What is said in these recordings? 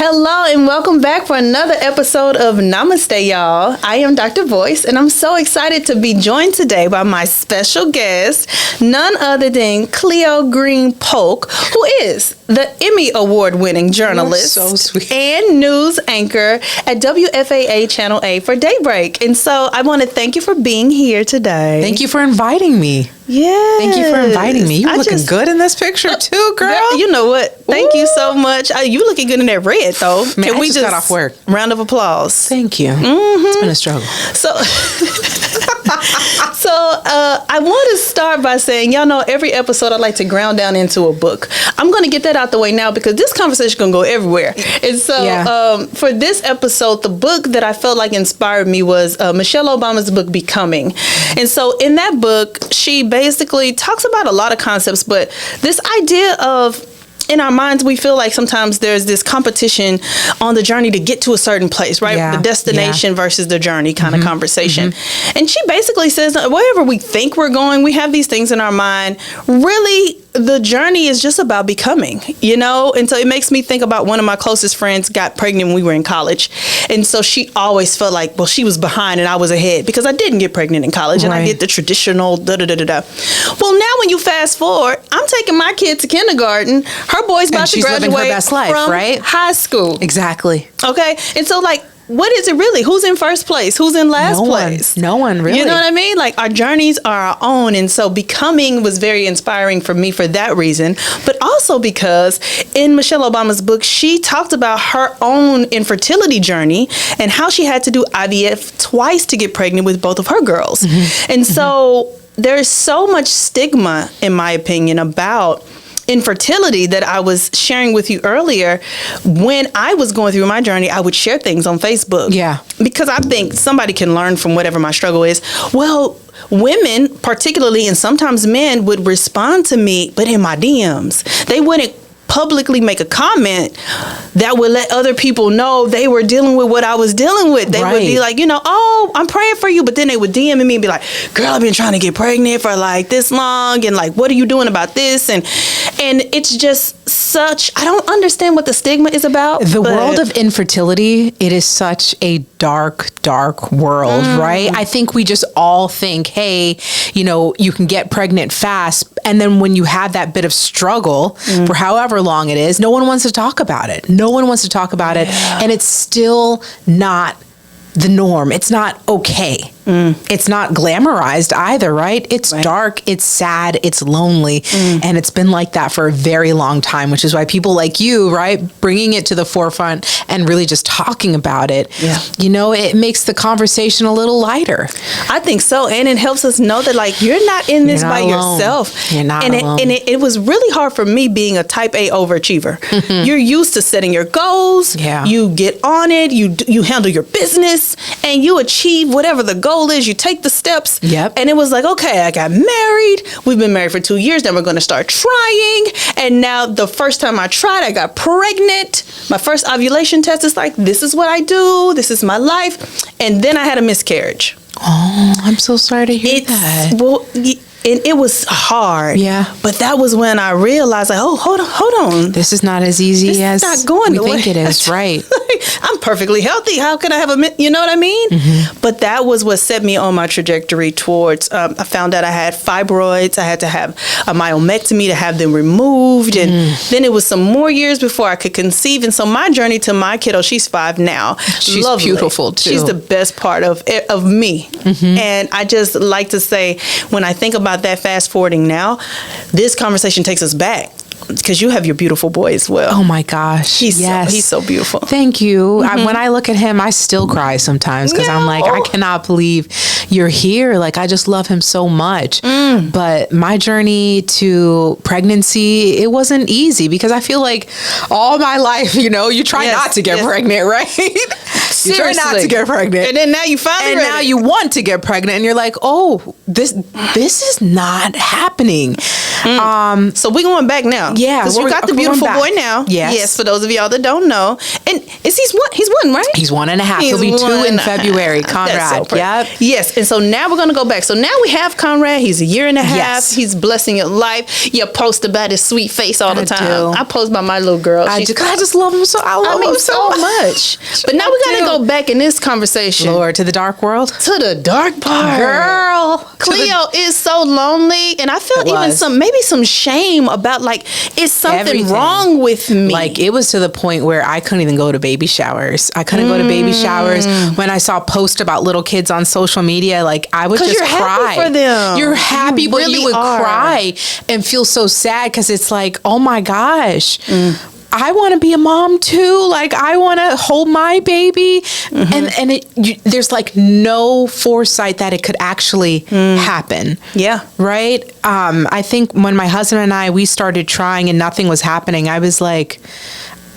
Hello and welcome back for another episode of Namaste Y'all. I am Dr. Boyce and I'm so excited to be joined today by my special guest, none other than Cleo Greene Polk, who is the Emmy-award-winning journalist and news anchor at WFAA Channel A for Daybreak. And so I want to thank you for being here today. Thank you for inviting me. Yeah. Thank you for inviting me. You're looking good in this picture too, girl. You know what? Thank you so much. You looking good in that red though. Man, Can we just got off work? Round of applause. Thank you. Mm-hmm. It's been a struggle. So I want to start by saying, y'all know every episode I like to ground down into a book. I'm going to get that out the way now because this conversation is going to go everywhere. And so for this episode, the book that I felt like inspired me was Michelle Obama's book, Becoming. And so in that book, she basically talks about a lot of concepts, but this idea of in our minds, we feel like sometimes there's this competition on the journey to get to a certain place, right? Yeah. The destination versus the journey kind of conversation. Mm-hmm. And she basically says, wherever we think we're going, we have these things in our mind. Really, the journey is just about becoming, you know? And so it makes me think about one of my closest friends got pregnant when we were in college. And so she always felt like, well, she was behind and I was ahead because I didn't get pregnant in college and I did the traditional da-da-da-da-da. Well, now when you fast forward, I'm taking my kid to kindergarten. Her boy's about to graduate living her best life, from right? high school. Exactly. Okay? And so like, what is it really? Who's in first place? Who's in last place? No one, really. You know what I mean? Like our journeys are our own. And so Becoming was very inspiring for me for that reason. But also because in Michelle Obama's book, she talked about her own infertility journey and how she had to do IVF twice to get pregnant with both of her girls. Mm-hmm. And so there's so much stigma, in my opinion, about infertility that I was sharing with you earlier. When I was going through my journey, I would share things on Facebook. Yeah. Because I think somebody can learn from whatever my struggle is. Well, women, particularly, and sometimes men would respond to me, but in my DMs, they wouldn't publicly make a comment that would let other people know they were dealing with what I was dealing with. They would be like, you know, oh, I'm praying for you. But then they would DM me and be like, girl, I've been trying to get pregnant for like this long. And like, what are you doing about this? And it's just such, I don't understand what the stigma is about. The world of infertility, it is such a dark, dark world, right? I think we just all think, hey, you know, you can get pregnant fast. And then when you have that bit of struggle for however long it is, no one wants to talk about it. No one wants to talk about it. And it's still not the norm. It's not okay. It's not glamorized either, right? It's dark, it's sad, it's lonely. And it's been like that for a very long time, which is why people like you, right, bringing it to the forefront and really just talking about it, you know, it makes the conversation a little lighter. I think so. And it helps us know that like, you're not in this by yourself. You're not alone. And it was really hard for me being a type A overachiever. You're used to setting your goals. You get on it. You handle your business and you achieve whatever the goal is. You take the steps. And it was like, okay, I got married. We've been married for 2 years. Then we're going to start trying. And now the first time I tried, I got pregnant. My first ovulation test is like, this is what I do. This is my life. And then I had a miscarriage. Oh, I'm so sorry to hear that. Well, and it was hard. But that was when I realized, like, oh, hold on. This is not as easy as not going we the think way. it is, right? I'm perfectly healthy. How can I have you know what I mean? But that was what set me on my trajectory towards, I found out I had fibroids. I had to have a myomectomy to have them removed. And then it was some more years before I could conceive. And so my journey to my kiddo, she's 5 now. She's lovely. Beautiful too. She's the best part of me. And I just like to say, when I think about that fast forwarding now, this conversation takes us back. Because you have your beautiful boy as well. Oh my gosh. He's so beautiful. Thank you. When I look at him, I still cry sometimes because I'm like, I cannot believe you're here. Like, I just love him so much. But my journey to pregnancy, it wasn't easy because I feel like all my life, you know, you try not to get pregnant, right? You try not to get pregnant. And then now you finally now you want to get pregnant and you're like, oh, this is not happening. So we're going back now. Yeah, because you got the beautiful boy now. Yes. For those of y'all that don't know, and he's one, right? He's 1.5. He'll be 2 in February. Conrad. Yep. Yes, and so now we're gonna go back. So now we have Conrad. He's a year and a half. Yes. He's blessing your life. You post about his sweet face all the time. do. I post about my little girl. I just love him so. I love him so much. But now we gotta go back in this conversation. Lord, to the dark world. To the dark part. Girl. Cleo is so lonely, and I felt even some shame about like, is something Everything. wrong with me? Like, it was to the point where I couldn't even go to baby showers. I couldn't go to baby showers. When I saw posts about little kids on social media, like, I would just you're cry. happy for them. You're happy, but really you would cry and feel so sad because it's like, oh my gosh. I want to be a mom too. Like, I want to hold my baby, and there's like no foresight that it could actually happen. Yeah. Right. I think when my husband and we started trying and nothing was happening, I was like,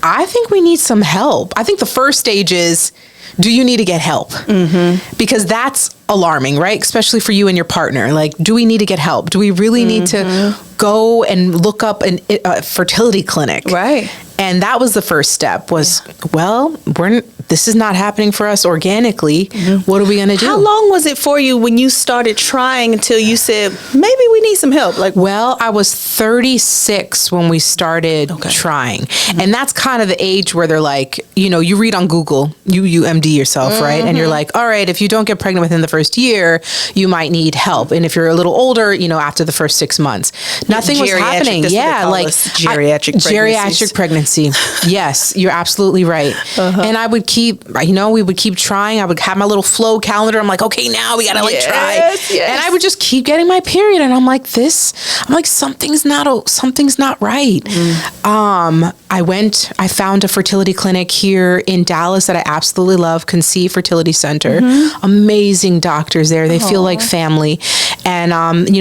I think we need some help. I think the first stage is, do you need to get help? Because that's alarming, right? Especially for you and your partner. Like, do we need to get help? Do we really need to go and look up a fertility clinic? Right. And that was the first step was, well, this is not happening for us organically. What are we going to do? How long was it for you when you started trying until you said, maybe we need some help? Like, well, I was 36 when we started trying. And that's kind of the age where they're like, you read on Google, you MD yourself, right? And you're like, all right, if you don't get pregnant within the first year, you might need help. And if you're a little older, after the first 6 months, nothing was happening. Yeah, like geriatric pregnancy. Yes, you're absolutely right. And I would we would keep trying. I would have my little flow calendar. I'm like, okay, now we gotta try. Yes. And I would just keep getting my period. And I'm like, something's not right. I found a fertility clinic here in Dallas that I absolutely love, Conceive Fertility Center. Amazing doctors there. They feel like family. And,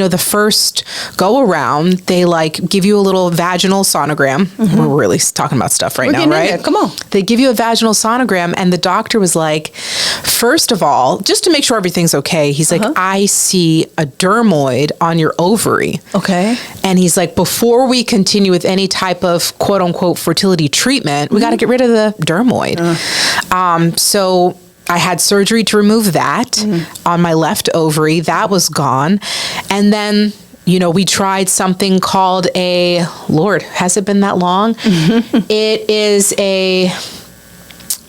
the first go around, they like give you a little vaginal sonogram. We're really talking about stuff right now, right? Come on. They give you a vaginal sonogram, and the doctor was like, first of all, just to make sure everything's okay, he's like, I see a dermoid on your ovary. Okay. And he's like, before we continue with any type of quote unquote fertility treatment, we got to get rid of the dermoid. So I had surgery to remove that on my left ovary. That was gone. And then, we tried something called Lord, has it been that long?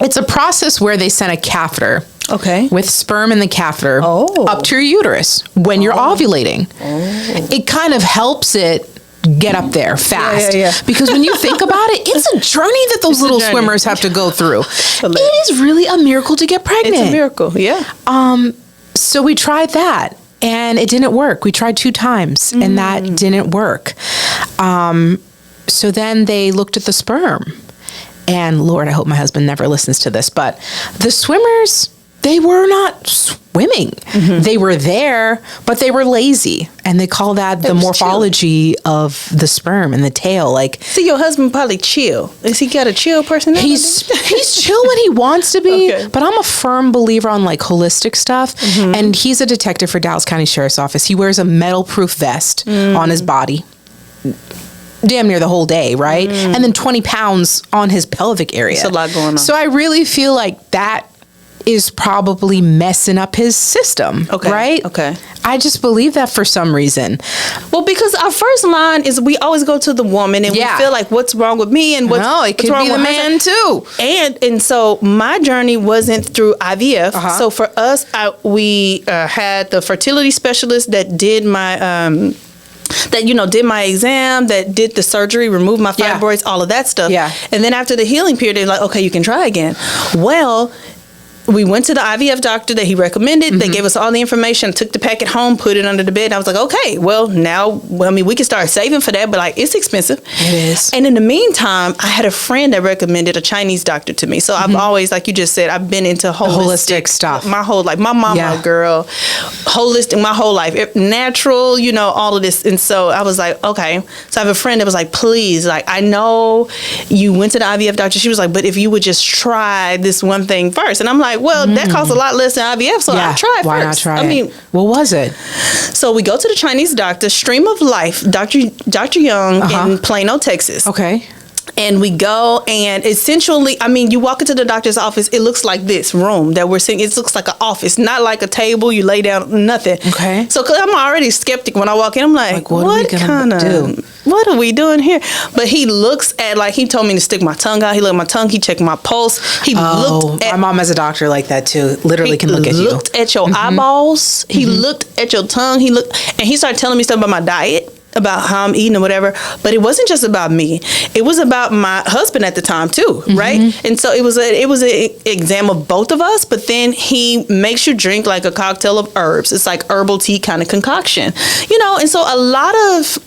It's a process where they send a catheter. Okay. With sperm in the catheter up to your uterus when you're ovulating. It kind of helps it get up there fast. Yeah. Because when you think about it, it's a journey that those little swimmers have to go through. It is really a miracle to get pregnant. It's a miracle, yeah. So we tried that. And it didn't work. We tried 2 times and that didn't work. So then they looked at the sperm. And Lord, I hope my husband never listens to this, but the swimmers, they were not swimming. They were there, but they were lazy. And they call that the morphology of the sperm and the tail. Like, see, your husband probably chill. Is he got a chill personality? He's chill when he wants to be, but I'm a firm believer on like holistic stuff. And he's a detective for Dallas County Sheriff's Office. He wears a metal-proof vest on his body damn near the whole day, right? And then 20 pounds on his pelvic area. There's a lot going on. So I really feel like that is probably messing up his system, right? Okay. I just believe that for some reason. Well, because our first line is we always go to the woman and we feel like, what's wrong with me and it could be the man too. And so my journey wasn't through IVF. So for us, we had the fertility specialist that did my did my exam, that did the surgery, removed my fibroids, all of that stuff. Yeah. And then after the healing period, they're like, okay, you can try again. Well, we went to the IVF doctor that he recommended. They gave us all the information, took the packet home, put it under the bed. I was like, okay, well, now, we can start saving for that, but like, it's expensive. It is. And in the meantime, I had a friend that recommended a Chinese doctor to me. So I've always, like you just said, I've been into holistic stuff. My whole life. My mama, girl, holistic my whole life. Natural, all of this. And so I was like, okay. So I have a friend that was like, please, like, I know you went to the IVF doctor. She was like, but if you would just try this one thing first. And I'm like, like, well, that costs a lot less than IVF, so I'll try it Why first. not try it? I mean, what was it? So we go to the Chinese doctor, Stream of Life, Dr. Young in Plano, Texas. Okay. And we go, and essentially, I mean, you walk into the doctor's office, it looks like this room that we're seeing. It looks like an office, not like a table, you lay down, nothing. Okay. So, cause I'm already skeptic when I walk in. I'm like what are we doing here? But he looks at, like, he told me to stick my tongue out. He looked at my tongue. He checked my pulse. He looked at... My mom has a doctor like that, too. Literally can look at you. He looked at your eyeballs. He looked at your tongue. And he started telling me stuff about my diet, about how I'm eating or whatever. But it wasn't just about me. It was about my husband at the time too, right? And so it was an exam of both of us, but then he makes you drink like a cocktail of herbs. It's like herbal tea kind of concoction, you know? And so a lot of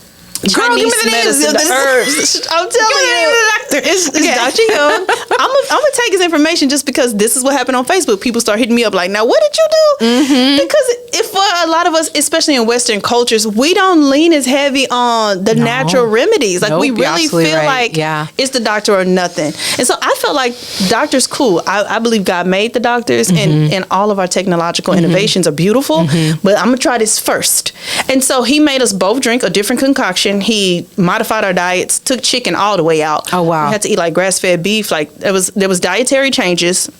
Chinese medicine, the herbs. I'm telling you, it's Dr. Young. I'm gonna take his information just because this is what happened on Facebook. People start hitting me up like, now what did you do? Because if for a lot of us, especially in Western cultures, we don't lean as heavy on the natural remedies. Like we really feel like it's the doctor or nothing. And so I felt like doctors cool. I believe God made the doctors and all of our technological innovations are beautiful, but I'm gonna try this first. And so he made us both drink a different concoction. He modified our diets, took chicken all the way out. Oh, wow. We had to eat like grass-fed beef. Like there was dietary changes.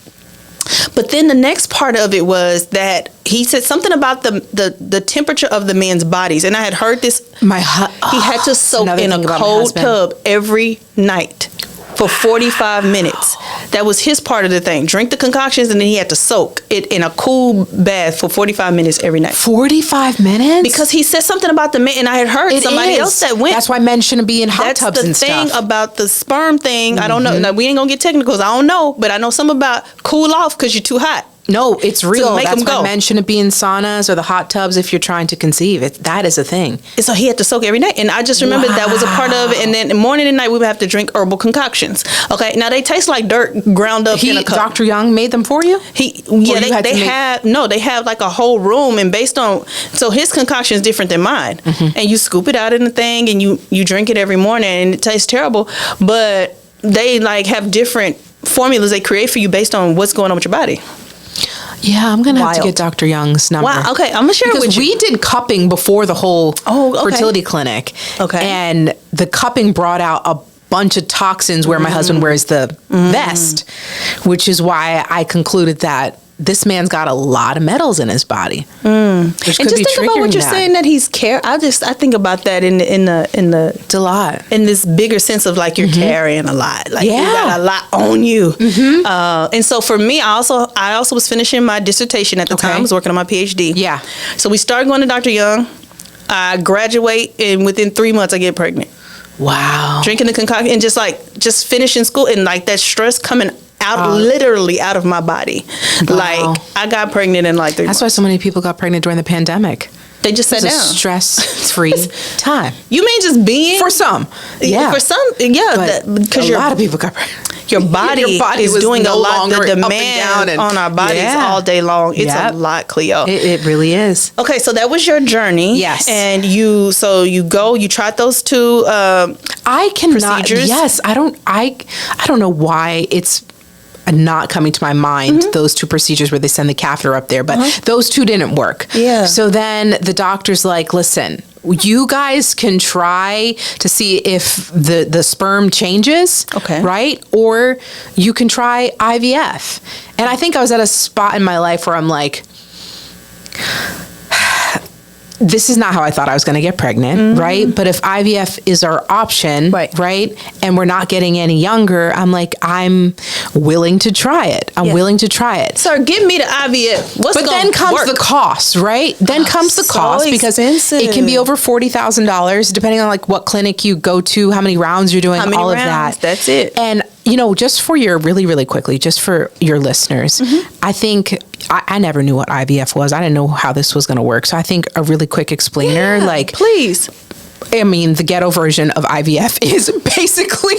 But then the next part of it was that he said something about the temperature of the men's bodies. And I had heard this. He had to soak in a cold tub every night for 45 minutes. That was his part of the thing. Drink the concoctions, and then he had to soak it in a cool bath for 45 minutes every night. 45 minutes? Because he said something about the men, and I had heard somebody else that went. That's why men shouldn't be in hot tubs and stuff. That's the thing about the sperm thing. I don't know. Now, we ain't gonna get technical, I don't know, but I know something about cool off because you're too hot. No, it's real. That's why go. Men shouldn't be in saunas or the hot tubs if you're trying to conceive. That is a thing. And so he had to soak every night. And I just remembered that was a part of it. And then morning and night we would have to drink herbal concoctions. Okay. Now they taste like dirt ground up in a cup. Dr. Young made them for you? They have like a whole room, and so his concoction is different than mine. And you scoop it out in the thing and you drink it every morning, and it tastes terrible. But they like have different formulas they create for you based on what's going on with your body. Yeah, I'm going to have to get Dr. Young's number. Wow, okay, I'm going to share it with you. We did cupping before the whole fertility clinic. Okay. And the cupping brought out a bunch of toxins where my husband wears the vest, which is why I concluded that this man's got a lot of metals in his body. And just think about what you're saying, that he's I think about that in it's a lot. In this bigger sense of like you're carrying a lot. Like you got a lot on you. And so for me, I also was finishing my dissertation at the time. I was working on my PhD. Yeah. So we started going to Dr. Young. I graduate, and within 3 months I get pregnant. Wow. Drinking the concoction and just finishing school, and like that stress coming literally out of my body. Wow. Like I got pregnant in like 3 months. That's why so many people got pregnant during the pandemic. They just sat down. Stress-free time. You mean just being? For some. Yeah. For some, yeah. Because a lot of people got pregnant. Your body is doing a lot. The demand on our bodies all day long. It's a lot, Cleo. It really is. Okay, so that was your journey. Yes. And you tried those two procedures. Yes. I don't know why it's not coming to my mind, those two procedures where they send the catheter up there, but those two didn't work. Yeah. So then the doctor's like, listen, you guys can try to see if the sperm changes, right? Or you can try IVF. And I think I was at a spot in my life where I'm like, this is not how I thought I was going to get pregnant, right? But if IVF is our option, right, and we're not getting any younger, I'm like, I'm willing to try it. I'm willing to try it. Sir, give me the IVF. But then comes the cost, right? Then comes the cost because it can be over $40,000 depending on like what clinic you go to, how many rounds you're doing, all of that. That's it. And just for really quickly, just for your listeners, I think I never knew what IVF was. I didn't know how this was going to work. So I think a really quick explainer, please. I mean, the ghetto version of IVF is basically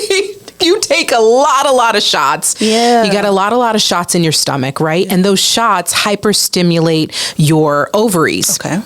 you take a lot of shots. Yeah. You got a lot of shots in your stomach, right? Yeah. And those shots hyperstimulate your ovaries. Okay.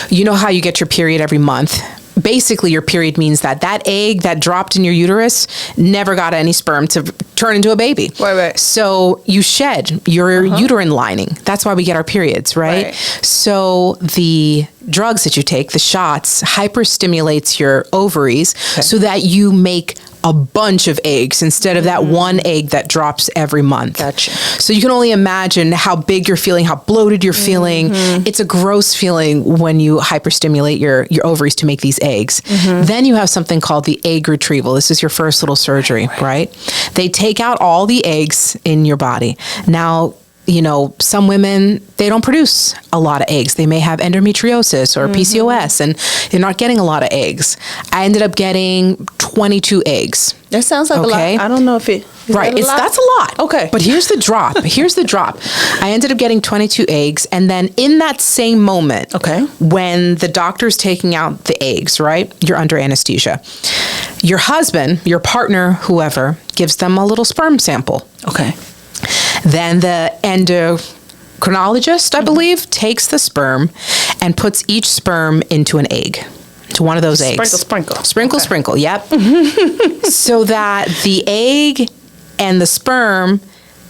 You know how you get your period every month? basically your period means that egg that dropped in your uterus never got any sperm to turn into a baby. Right. So you shed your uterine lining. That's why we get our periods, right? So the drugs that you take, the shots, hyperstimulates your ovaries so that you make a bunch of eggs instead of that one egg that drops every month. Gotcha. So you can only imagine how big you're feeling, how bloated you're feeling. It's a gross feeling when you hyperstimulate your ovaries to make these eggs. Then you have something called the egg retrieval. This is your first little surgery, right? They take out all the eggs in your body. Now, you know, some women, they don't produce a lot of eggs. They may have endometriosis or PCOS, and they're not getting a lot of eggs. I ended up getting 22 eggs. That sounds like a lot. I don't know if it... That's a lot. Okay. But here's the drop. I ended up getting 22 eggs. And then in that same moment, when the doctor's taking out the eggs, right? You're under anesthesia. Your husband, your partner, whoever, gives them a little sperm sample. Okay. Then the endocrinologist, I believe, takes the sperm and puts each sperm into an egg, to one of those eggs. Sprinkle, yep. So that the egg and the sperm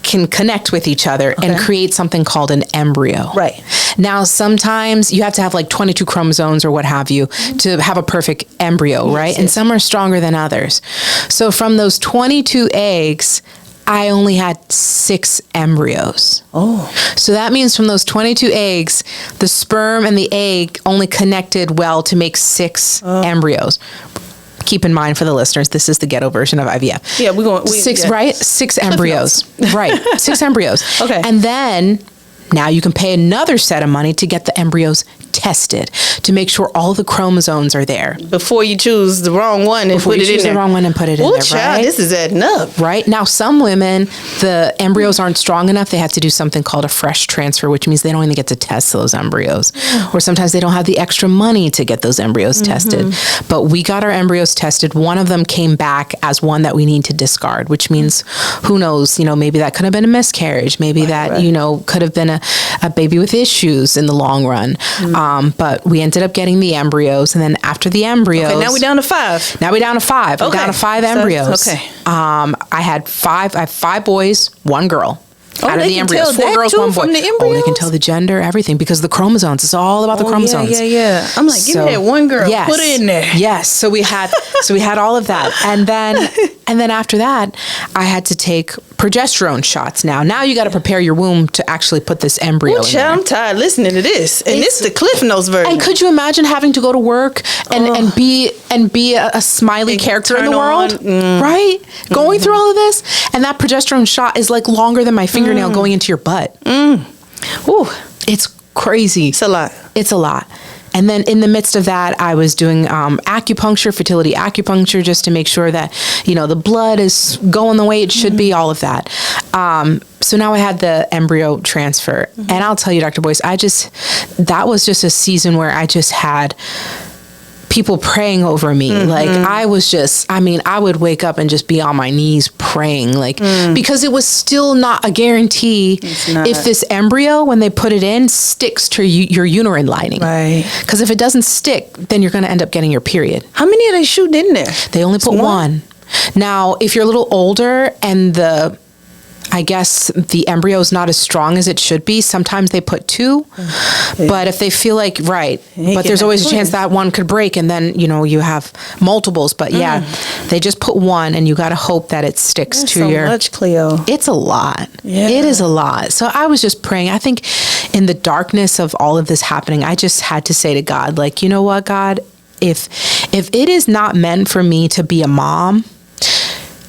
can connect with each other and create something called an embryo. Right. Now, sometimes you have to have like 22 chromosomes or what have you to have a perfect embryo, right? And some are stronger than others. So from those 22 eggs, I only had 6 embryos. Oh. So that means from those 22 eggs, the sperm and the egg only connected well to make 6 embryos. Keep in mind for the listeners, this is the ghetto version of IVF. Yeah, we're going... 6, right? 6 embryos. Right. 6 embryos. Okay. And then now you can pay another set of money to get the embryos tested to make sure all the chromosomes are there. Before you choose the wrong one and put it in there. Before you choose the wrong one and put it in there, child, right? This is adding up. Right? Now, some women, the embryos aren't strong enough. They have to do something called a fresh transfer, which means they don't even get to test those embryos. Or sometimes they don't have the extra money to get those embryos tested. But we got our embryos tested. One of them came back as one that we need to discard, which means, who knows, you know, maybe that could have been a miscarriage. Maybe you know, could have been a baby with issues in the long run. But we ended up getting the embryos, and then after the embryos... Okay, now we're down to 5. Now we're down to 5. Okay. We're down to 5 embryos. Okay. I have 5 boys, 1 girl. Out of the embryos. 4 girls, 1 boy. From the embryos? They can tell the gender, everything, because the chromosomes. It's all about the chromosomes. Yeah. I'm like, give me that 1 girl. Yes, put it in there. Yes. So we had all of that. And then after that, I had to take progesterone shots. Now you got to prepare your womb to actually put this embryo in there. I'm tired listening to this. And this is the Cliff Notes version. And could you imagine having to go to work and be a smiley character in the world? Right? Going through all of this. And that progesterone shot is like longer than my fingernail going into your butt. Ooh, it's crazy. It's a lot. It's a lot. And then in the midst of that, I was doing acupuncture, fertility acupuncture, just to make sure that, you know, the blood is going the way it should be, all of that. So now I had the embryo transfer. And I'll tell you, Dr. Boyce, that was just a season where I just had people praying over me. Like I would wake up and just be on my knees praying, like, because it was still not a guarantee if this embryo, when they put it in, sticks to your uterine lining. Right. Because if it doesn't stick, then you're going to end up getting your period. How many are they shooting in there? They only put 1. Now, if you're a little older and I guess the embryo is not as strong as it should be, sometimes they put 2. But if they feel like, but there's always a chance that 1 could break, and then, you know, you have multiples. But they just put 1, and you got to hope that it sticks to your... so much, Cleo. It's a lot. Yeah. It is a lot. So I was just praying. I think in the darkness of all of this happening, I just had to say to God, like, you know what, God, if it is not meant for me to be a mom,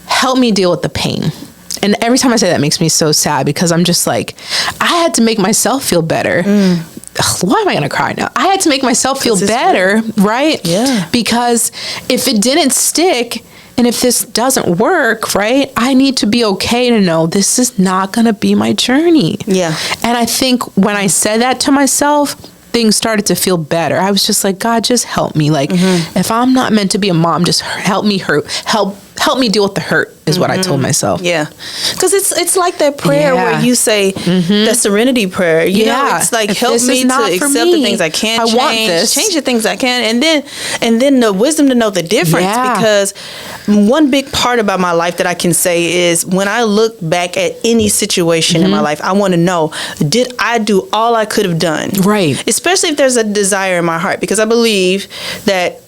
help me deal with the pain. And every time I say that, it makes me so sad, because I'm just like, I had to make myself feel better. Why am I going to cry now? I had to make myself feel better, right? Yeah. Because if it didn't stick, and if this doesn't work, right, I need to be okay to know this is not going to be my journey. Yeah. And I think when I said that to myself, things started to feel better. I was just like, God, just help me. Like, if I'm not meant to be a mom, just help me help help me deal with the hurt is what I told myself. Yeah. Because it's like that prayer where you say the serenity prayer. You know, it's like, help me to accept the things I can't change. Change the things I can. And then the wisdom to know the difference. Because one big part about my life that I can say is when I look back at any situation in my life, I want to know, did I do all I could have done? Right. Especially if there's a desire in my heart, because I believe that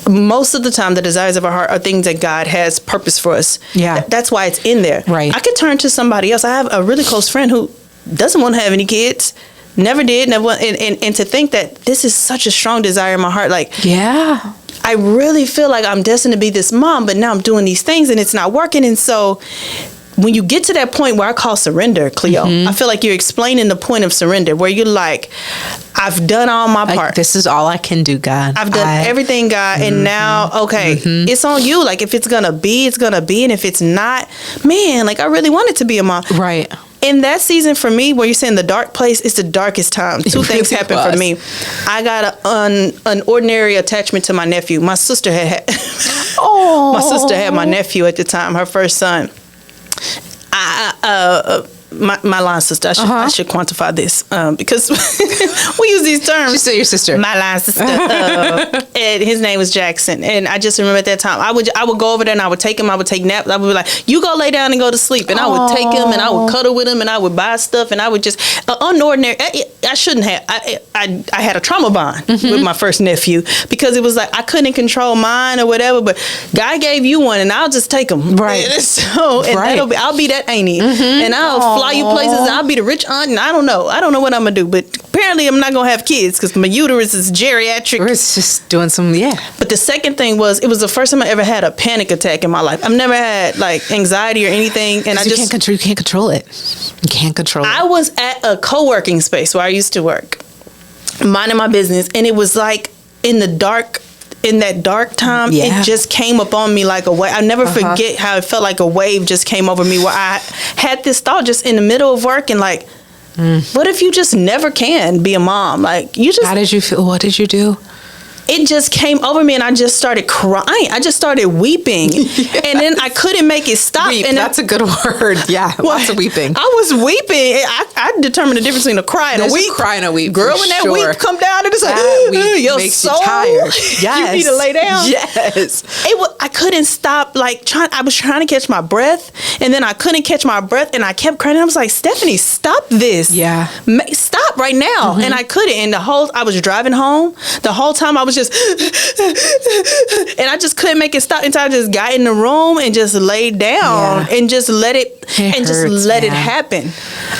most of the time the desires of our heart are things that God has purpose for us. Yeah. That's why it's in there. Right. I could turn to somebody else. I have a really close friend who doesn't want to have any kids. Never did. Never. And to think that this is such a strong desire in my heart. Like, yeah. I really feel like I'm destined to be this mom, but now I'm doing these things and it's not working. And so when you get to that point where I call surrender, Cleo, I feel like you're explaining the point of surrender, where you're like, I've done all my part. This is all I can do, God. I've done everything, God. And now, it's on you. Like, if it's going to be, it's going to be. And if it's not, man, like, I really wanted to be a mom. Right. In that season for me, where you're saying the dark place, it's the darkest time. Two things happened for me. I got an ordinary attachment to my nephew. My sister had my nephew at the time, her first son. My line sister. I should quantify this because we use these terms. She's still your sister. My line sister. And his name was Jackson. And I just remember at that time, I would go over there and I would take him. I would take naps. I would be like, you go lay down and go to sleep. And I would take him and I would cuddle with him and I would buy stuff and I would just unordinary. I shouldn't have. I had a trauma bond with my first nephew because it was like I couldn't control mine or whatever. But God gave you one and I'll just take him. Right. So I'll be that auntie and I'll fly you places and I'll be the rich aunt and I don't know what I'm gonna do, but apparently I'm not gonna have kids because my uterus is geriatric. Or it's just doing some But the second thing was, it was the first time I ever had a panic attack in my life. I've never had like anxiety or anything, and you can't control it. You can't control it. I was at a co-working space where I used to work, minding my business, and it was like in that dark time, it just came up on me like a wave. I never forget how it felt like a wave just came over me, where I had this thought just in the middle of work and like, what if you just never can be a mom? Like, you just... How did you feel? What did you do? It just came over me and I just started crying. I just started weeping. Yes. And then I couldn't make it stop. Weep, and that's a good word. Yeah, lots of weeping. I was weeping. I determined the difference between a cry and a weep. Cry and a weep. Girl, when that weep come down, it's like, your makes soul, you tired. Yes. You need to lay down. Yes. I couldn't stop, like, I was trying to catch my breath, and then I couldn't catch my breath, and I kept crying. I was like, Stephanie, stop this. Yeah. Stop right now. And I couldn't. And I was driving home. The whole time I was just... and I just couldn't make it stop until I just got in the room and just laid down and just let it happen.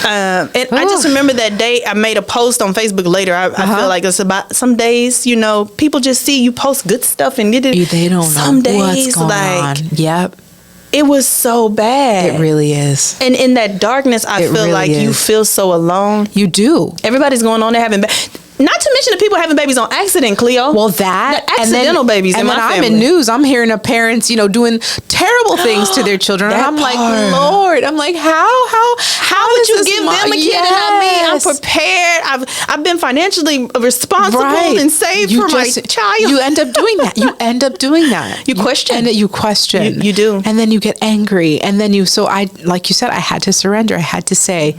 And I just remember that day I made a post on Facebook later. I feel like it's about some days, people just see you post good stuff and they don't know what's going on. Yep. It was so bad. It really is. And in that darkness, I feel really like you feel so alone. You do. Everybody's going on there having not to mention the people having babies on accident, Cleo. Well, that the accidental babies in my family. I'm in news. I'm hearing of parents, doing terrible things to their children. And I'm like, Lord. I'm like, how would you give them a kid and not me? I'm prepared. I've been financially responsible and saved for my child. You end up doing that. You question. You question. You do. And then you get angry. And then like you said, I had to surrender. I had to say,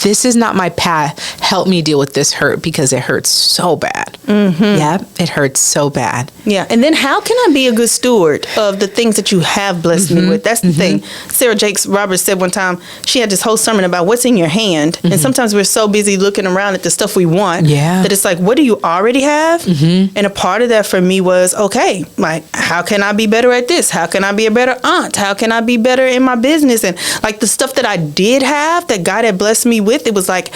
this is not my path. Help me deal with this hurt because it hurts so bad. Yeah, it hurts so bad. Yeah, and then how can I be a good steward of the things that you have blessed me with? That's the thing. Sarah Jakes Roberts said one time, she had this whole sermon about what's in your hand. And sometimes we're so busy looking around at the stuff we want that it's like, what do you already have? And a part of that for me was, okay, like, how can I be better at this? How can I be a better aunt? How can I be better in my business? And like the stuff that I did have that God had blessed me with, it was like,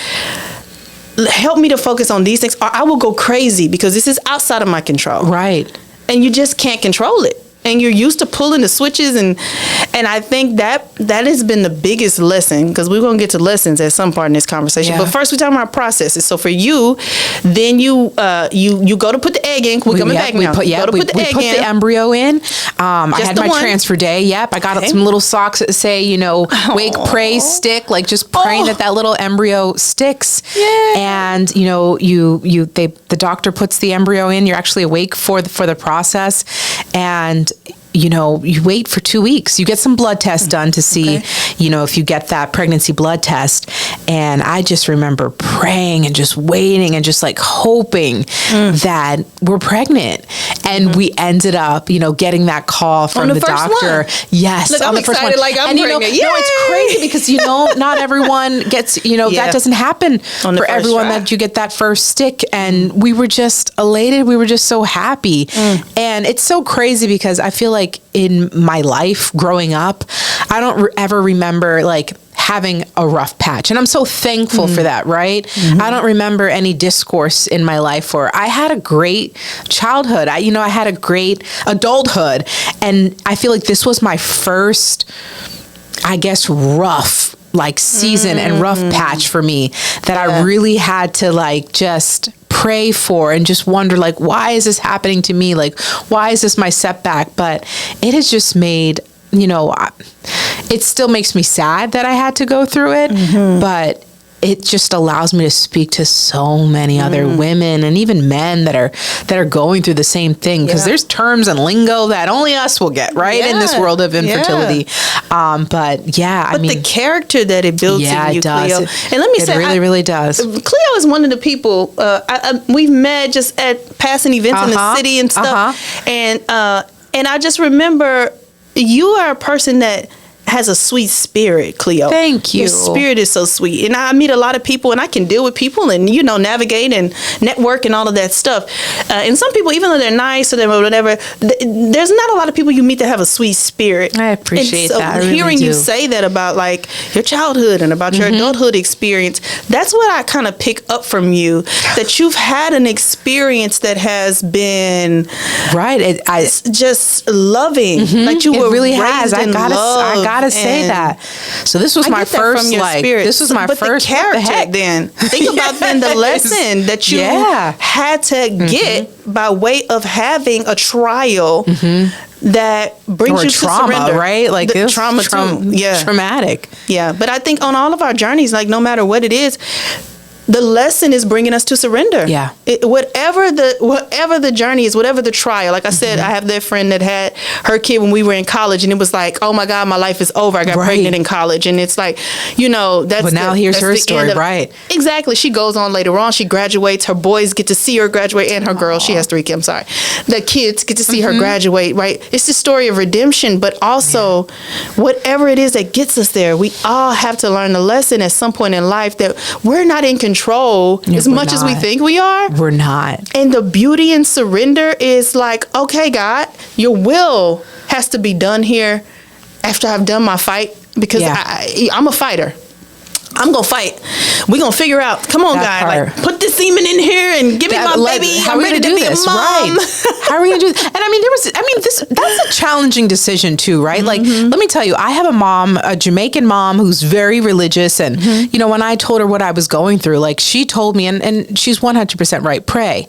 help me to focus on these things or I will go crazy because this is outside of my control. Right. And you just can't control it. And you're used to pulling the switches and I think that has been the biggest lesson because we're going to get to lessons at some part in this conversation. But first we're talking about processes. So for you, then you go to put the egg in. We're coming back now. We put the embryo in. I had my transfer day. Yep. I got some little socks that say, wake, pray, stick, like just praying that little embryo sticks. Yeah. And, the doctor puts the embryo in. You're actually awake for the process. And you wait for 2 weeks. You get some blood tests done to see, if you get that pregnancy blood test. And I just remember praying and just waiting and just like hoping that we're pregnant. And we ended up, getting that call from the doctor. One. Yes. Look, on I'm the first excited one. like I'm and pregnant. No, it's crazy because, not everyone gets, that doesn't happen for everyone that you get that first stick. And we were just elated. We were just so happy. And it's so crazy because I feel like in my life growing up, I don't ever remember like having a rough patch. And I'm so thankful for that, right? I don't remember any discourse in my life where I had a great childhood. I had a great adulthood. And I feel like this was my first, I guess, rough like season and rough patch for me that I really had to like just pray for and just wonder like, why is this happening to me? Like, why is this my setback? But it has just made, it still makes me sad that I had to go through it, but it just allows me to speak to so many other women and even men that are going through the same thing, because there's terms and lingo that only us will get, right? In this world of infertility. But the character that it builds in you, Cleo. And let me say, it really does. Cleo is one of the people we've met just at passing events in the city and stuff. And I just remember you are a person that has a sweet spirit, Cleo. Thank you. Your spirit is so sweet. And I meet a lot of people and I can deal with people and, navigate and network and all of that stuff. And some people, even though they're nice or whatever, there's not a lot of people you meet that have a sweet spirit. I appreciate that. I really hearing you say that about like your childhood and about your adulthood experience, that's what I kind of pick up from you, that you've had an experience that has been just loving. Like you were really raised in love. I gotta say that. So this was my first this was my first character. Then think about the lesson that you had to get by way of having a trial that brings you to surrender, right? Like trauma too. Traumatic. Yeah, but I think on all of our journeys, like no matter what it is, the lesson is bringing us to surrender. Yeah. Whatever the journey is, whatever the trial. Like I said, I have that friend that had her kid when we were in college, and it was like, oh my God, my life is over. I got pregnant in college, and it's like, that's. But now here's her story, right? Exactly. She goes on later on. She graduates. Her boys get to see her graduate, and her girls. She has 3 kids. I'm sorry. The kids get to see her graduate. Right. It's the story of redemption, but also whatever it is that gets us there, we all have to learn the lesson at some point in life that we're not in control as much as we think we are. We're not. And the beauty in surrender is like, okay, God, your will has to be done here after I've done my fight, because I'm a fighter. I'm going to fight. We're going to figure out, come on, God, like, put this semen in here and give me my baby. How are we going to do this? Right. How are we going to do this? And that's a challenging decision too, right? Like, let me tell you, I have a mom, a Jamaican mom who's very religious. And, when I told her what I was going through, like she told me, and she's 100% right. Pray.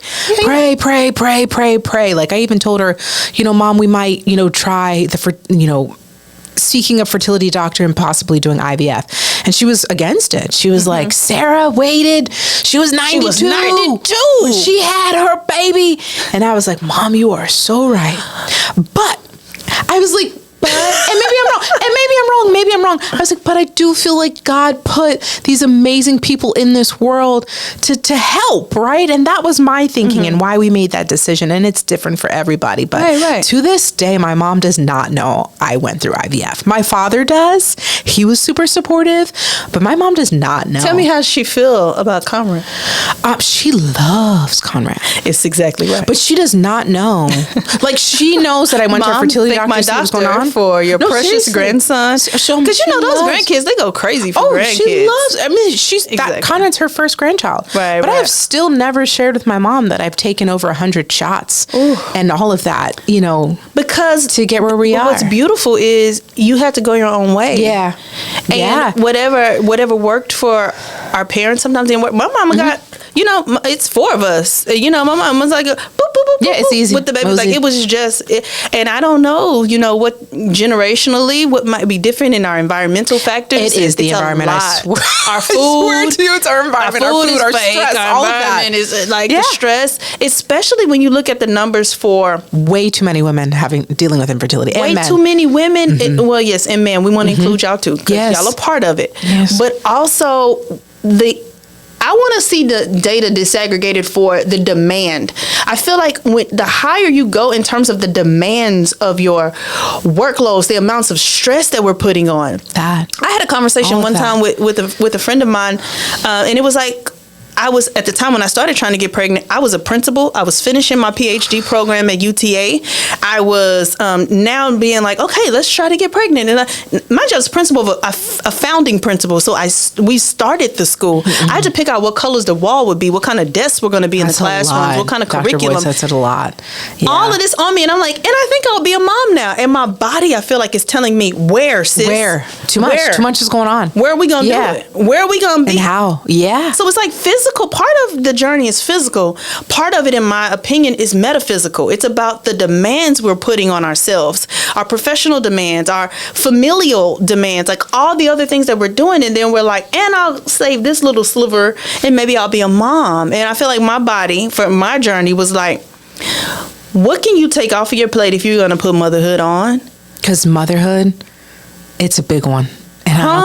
Like I even told her, Mom, we might, try seeking a fertility doctor and possibly doing IVF. And she was against it. She was like, Sarah waited. She was 92. She was 92. She had her baby. And I was like, Mom, you are so right. But I was like, and maybe I'm wrong. I was like, but I do feel like God put these amazing people in this world to help, right? And that was my thinking and why we made that decision. And it's different for everybody. But to this day, my mom does not know I went through IVF. My father does. He was super supportive, but my mom does not know. Tell me how she feel about Conrad. She loves Conrad. It's exactly right. But she does not know. Like she knows that I went to a fertility doctor to see what's going on. For your precious grandson, because those grandkids, they go crazy for grandkids. She loves. I mean, Conrad's her first grandchild, right? But I have still never shared with my mom that I've taken over 100 shots and all of that. Because to get where we are. What's beautiful is you have to go your own way. Yeah, and whatever worked for our parents sometimes didn't work. My mama got it's 4 of us. My mom was like, boop, boop, boop, Yeah, boop, it's easy. with the baby. Like, it was just, and I don't know, what generationally, what might be different in our environmental factors. It is the environment. I swear. Our food. I swear to you, it's our environment. Our food, our fake, stress, our all of that. environment is like the stress, especially when you look at the numbers for way too many women dealing with infertility. And way men. too many women. Well, yes, and men. We want to include y'all too, because y'all are part of it. Yes. But also I want to see the data disaggregated for the demand. I feel like the higher you go in terms of the demands of your workloads, the amounts of stress that we're putting on. That. I had a conversation one time with a friend of mine, and it was like, I was, at the time when I started trying to get pregnant, I was a principal. I was finishing my PhD program at UTA. I was now being like, okay, let's try to get pregnant. And my job was principal of a founding principal. So we started the school. I had to pick out what colors the wall would be, what kind of desks were going to be in the classrooms, what kind of curriculum. Dr. Boyce, that's a lot. Yeah. All of this on me. And I'm like, and I think I'll be a mom now. And my body, I feel like, is telling me, where, sis? Where? Too much. Too much is going on. Where are we going to do it? Where are we going to be? And how? Yeah. So it's like physical. Part of the journey is physical. Part of it, in my opinion, is metaphysical. It's about the demands we're putting on ourselves, our professional demands, our familial demands, like all the other things that we're doing. And then we're like, and I'll save this little sliver and maybe I'll be a mom. And I feel like my body for my journey was like, what can you take off of your plate if you're going to put motherhood on? Because motherhood, it's a big one. And I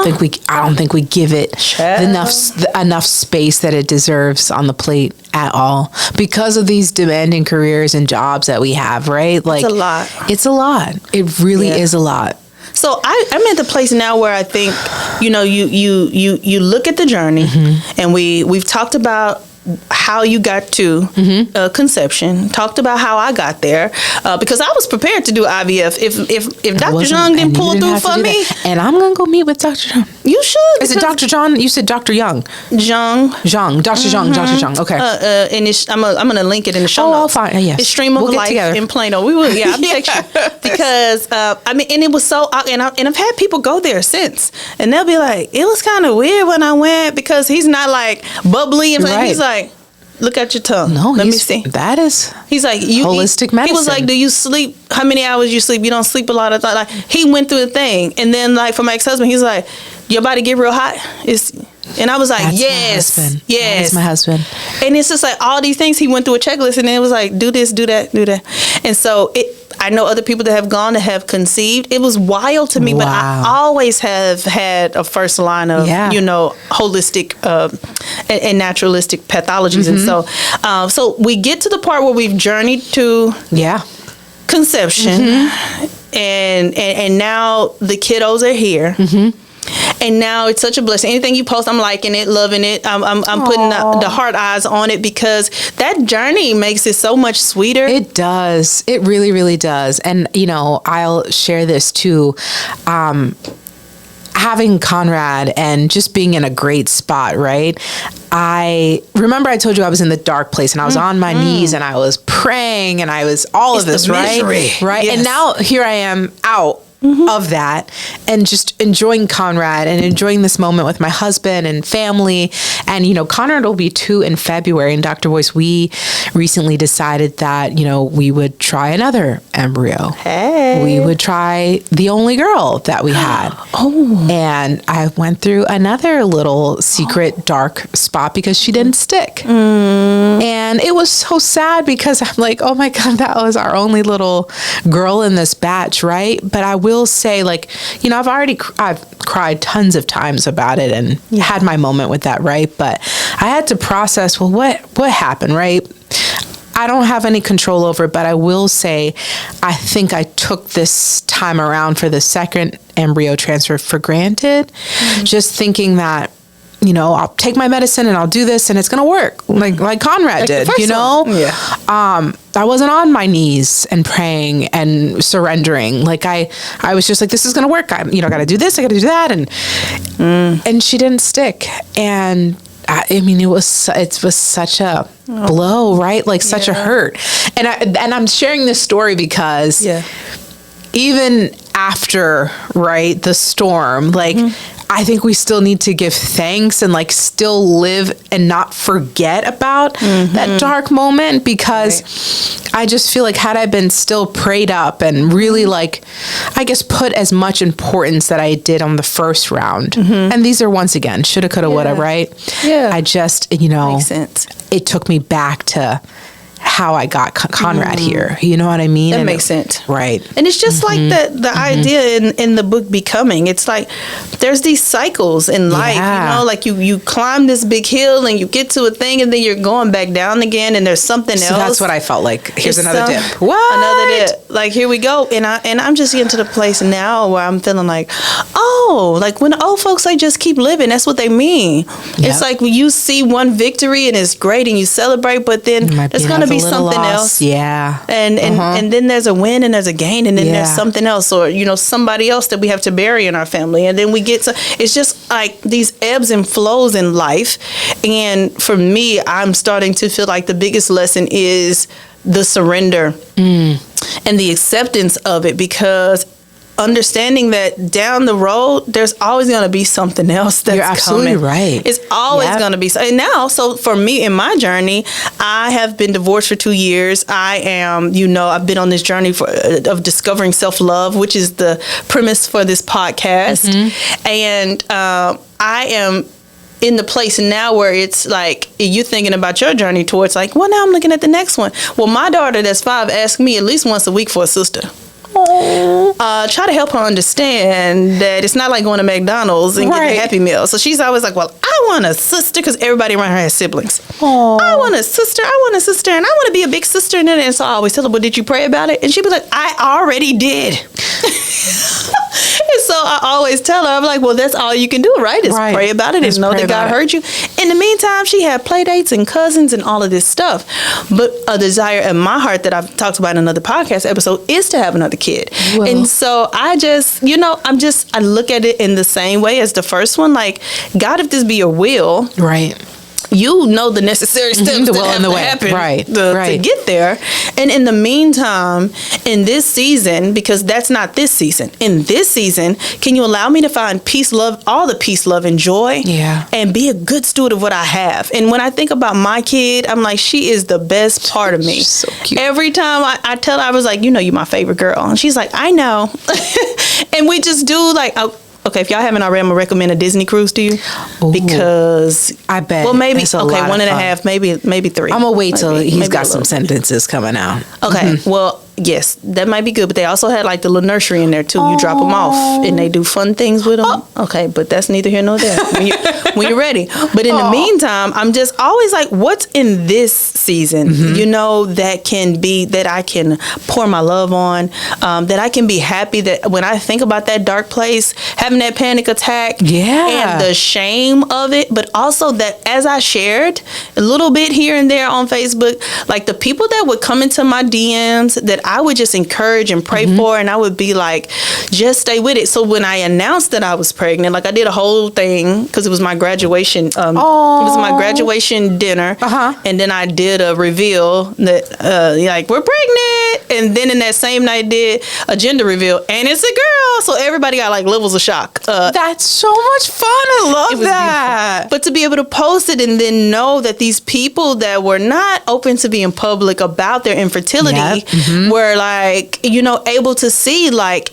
don't think we give it enough space that it deserves on the plate at all, because of these demanding careers and jobs that we have, right? Like, it's a lot. It's a lot. It really is a lot. So I'm at the place now where I think, you look at the journey, and we've talked about how you got to conception, talked about how I got there, because I was prepared to do IVF if Dr. John didn't pull through for me. And I'm gonna go meet with Dr. John. You should. Is it Dr. John? You said Dr. Young. Dr. Dr. Okay. And I'm gonna link it in the show notes. I'll find. Yes. It's Stream of Life in Plano. We will. Yeah, I'll text you, because and it was so. And I've had people go there since, and they'll be like, it was kind of weird when I went, because he's not like bubbly and he's like, look at your tongue. No, let me see. That is. He's like, holistic medicine. He was like, do you sleep? How many hours you sleep? You don't sleep a lot of time. Like, he went through a thing, and then like for my ex-husband, he's like, your body get real hot. And I was like, yes. That's my husband. And it's just like all these things. He went through a checklist, and it was like, do this, do that, do that. And so I know other people that have gone to have conceived. It was wild to me, but I always have had a first line of, holistic and naturalistic pathologies. And so we get to the part where we've journeyed to conception, and now the kiddos are here. And now it's such a blessing. Anything you post, I'm liking it, loving it. I'm putting the heart eyes on it, because that journey makes it so much sweeter. It does. It really, really does. And, I'll share this too. Having Conrad and just being in a great spot, right? I remember I told you I was in the dark place, and I was on my knees, and I was praying, and I was of this, right? Right. Yes. And now here I am out of that, and just enjoying Conrad and enjoying this moment with my husband and family. And, Conrad will be 2 in February. And Dr. Boyce, we recently decided that, we would try another embryo. Hey. We would try the only girl that we had. And I went through another little secret dark spot because she didn't stick. And it was so sad, because I'm like, oh my God, that was our only little girl in this batch, right? But I will say, like, I've cried tons of times about it and had my moment with that, right? But I had to process, well, what happened, right? I don't have any control over it, but I will say, I think I took this time around for the second embryo transfer for granted, just thinking that, I'll take my medicine and I'll do this and it's going to work, like Conrad did, I wasn't on my knees and praying and surrendering. Like I was just like, this is going to work. I got to do this. I got to do that. And she didn't stick. And it was such a blow, right? Like such a hurt. And I'm sharing this story because even after, right, the storm, like, I think we still need to give thanks and like still live and not forget about that dark moment, because I just feel like had I been still prayed up and really like, I guess, put as much importance that I did on the first round. And these are, once again, shoulda, coulda, woulda, right? Yeah. I just, you know, Makes sense. it took me back to how I got Conrad here. You know what I mean? That And makes sense. Right. And it's just like the idea in the book Becoming. It's like there's these cycles in life, Yeah. you know, like you climb this big hill and you get to a thing and then you're going back down again and there's something So else. that's what I felt like. Here's It's another some- dip. What? Another dip. Like, here we go. And I'm just getting to the place now where I'm feeling like, oh, like when old folks say just keep living, that's what they mean. It's like when you see one victory and it's great and you celebrate, but then there's going to be something else. Yeah. And then there's a win and there's a gain and then there's something else, or you know, somebody else that we have to bury in our family, and then we get to, it's just like these ebbs and flows in life. And for me, I'm starting to feel like the biggest lesson is the surrender and the acceptance of it, because understanding that down the road there's always going to be something else that's You're absolutely coming. right. It's always going to be. And now, so for me in my journey, I have been divorced for 2 years. I am, you know, I've been on this journey of discovering self-love, which is the premise for this podcast. And I am in the place now where it's like you thinking about your journey towards like, well, now I'm looking at the next one. Well, my daughter that's 5 asks me at least once a week for a sister. Try to help her understand that it's not like going to McDonald's and getting a Happy Meal. So she's always like, well, I want a sister, because everybody around her has siblings. I want a sister, and I want to be a big sister. And so I always tell her, well, did you pray about it? And she'd be like, I already did. And so I always tell her, I'm like, well, that's all you can do, right? Is pray about it and know that God heard you. In the meantime, she had play dates and cousins and all of this stuff. But a desire in my heart that I've talked about in another podcast episode is to have another kid. Well, and so I just, you know, I look at it in the same way as the first one. Like, God, if this be your will. Right. You know the necessary steps that have to happen to get there. And in the meantime, in this season, because that's not this season, in this season, can you allow me to find peace, love, all the peace, love, and joy? Yeah. And be a good steward of what I have. And when I think about my kid, I'm like, she is the best part of me. She's so cute. Every time I tell her, I was like, you know, you're my favorite girl. And she's like, I know. And we just do like... Okay, if y'all haven't already, I'm gonna recommend a Disney cruise to you. Ooh, because I bet. Well, maybe okay, 1.5, maybe 3. I'm gonna wait till he's got some sentences coming out. Okay, well, yes, that might be good. But they also had like the little nursery in there too. You drop them off and they do fun things with them. Okay, but that's neither here nor there when you're ready. But in the meantime, I'm just always like, what's in this season? You know, that I can pour my love on. That I can be happy that when I think about that dark place, having that panic attack, and the shame of it, but also that as I shared a little bit here and there on Facebook, like the people that would come into my DMs that I would just encourage and pray for, and I would be like, just stay with it. So when I announced that I was pregnant, like I did a whole thing because it was my graduation. It was my graduation dinner, and then I did a reveal that like we're pregnant, and then in that same night did a gender reveal, and it's a girl. So everybody got like levels of shock. That's so much fun. I love that. Beautiful. But to be able to post it and then know that these people that were not open to being public about their infertility were like, you know, able to see like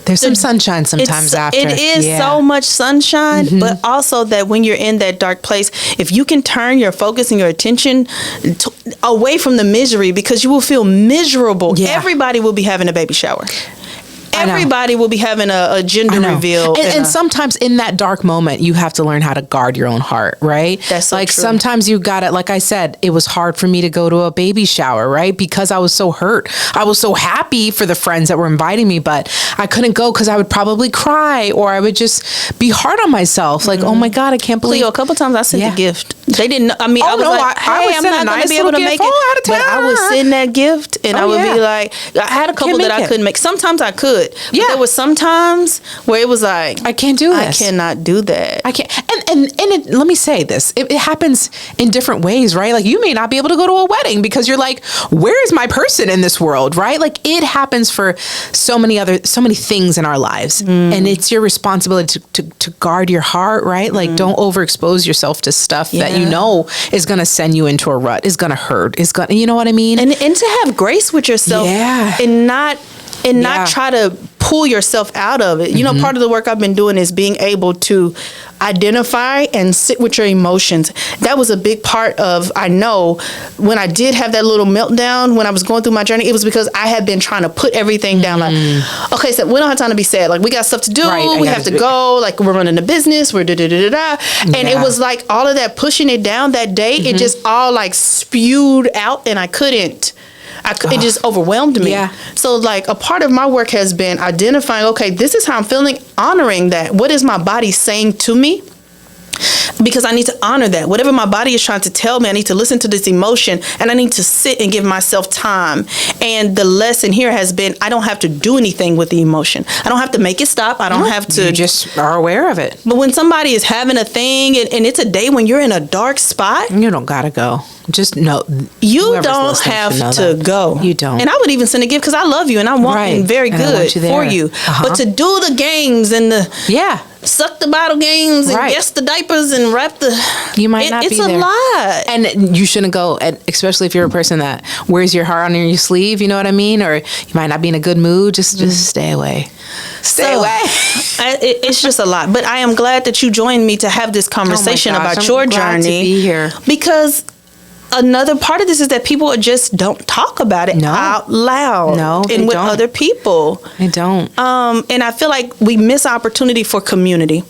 there's some sunshine sometimes after. It is so much sunshine, but also that when you're in that dark place, if you can turn your focus and your attention away from the misery, because you will feel miserable. Everybody will be having a baby shower. Everybody will be having a gender reveal. And sometimes in that dark moment, you have to learn how to guard your own heart, right? That's so like true. Sometimes you got it. Like I said, it was hard for me to go to a baby shower, right? Because I was so hurt. I was so happy for the friends that were inviting me, but I couldn't go because I would probably cry or I would just be hard on myself. Like, oh my God, I can't believe. Cleo, a couple times I sent a gift. They didn't. I mean, I was like, I hey, I'm not going to be able to make it. But I would send that gift, and I would be like, I had a couple that I couldn't make. Sometimes I could. good. But Yeah. there was some times where it was like, I can't do this. I cannot do that. I can't. Let me say this. It happens in different ways, right? Like you may not be able to go to a wedding because you're like, where is my person in this world, right? Like it happens for so many things in our lives. And it's your responsibility to guard your heart, right? Like don't overexpose yourself to stuff that you know is going to send you into a rut, is going to hurt, is going to, you know what I mean? And to have grace with yourself and not try to pull yourself out of it. You know, part of the work I've been doing is being able to identify and sit with your emotions. That was a big part of, I know, when I did have that little meltdown when I was going through my journey, it was because I had been trying to put everything down. Like, okay, so we don't have time to be sad. Like, we got stuff to do. Right, we have to go. Like, we're running a business. We're da-da-da-da-da. And it was like all of that pushing it down that day, it just all like spewed out and I couldn't. It just overwhelmed me. Yeah. So like a part of my work has been identifying, okay, this is how I'm feeling, honoring that. What is my body saying to me? Because I need to honor that. Whatever my body is trying to tell me, I need to listen to this emotion and I need to sit and give myself time. And the lesson here has been, I don't have to do anything with the emotion. I don't have to make it stop. I don't have to. You just are aware of it. But when somebody is having a thing and it's a day when you're in a dark spot. You don't gotta go. Just know. You don't have to go. You don't. And I would even send a gift because I love you and I want very good for you. But to do the games and the suck the bottle games and guess the diapers and wrap the. You might not be there. It's a lot. And you shouldn't go, especially if you're a person that wears your heart on your sleeve, you know what I mean? Or you might not be in a good mood. Just stay away. Stay away. It's just a lot. But I am glad that you joined me to have this conversation about your journey. To be here. Because another part of this is that people just don't talk about it out loud and with other people. They don't. And I feel like we miss opportunity for community.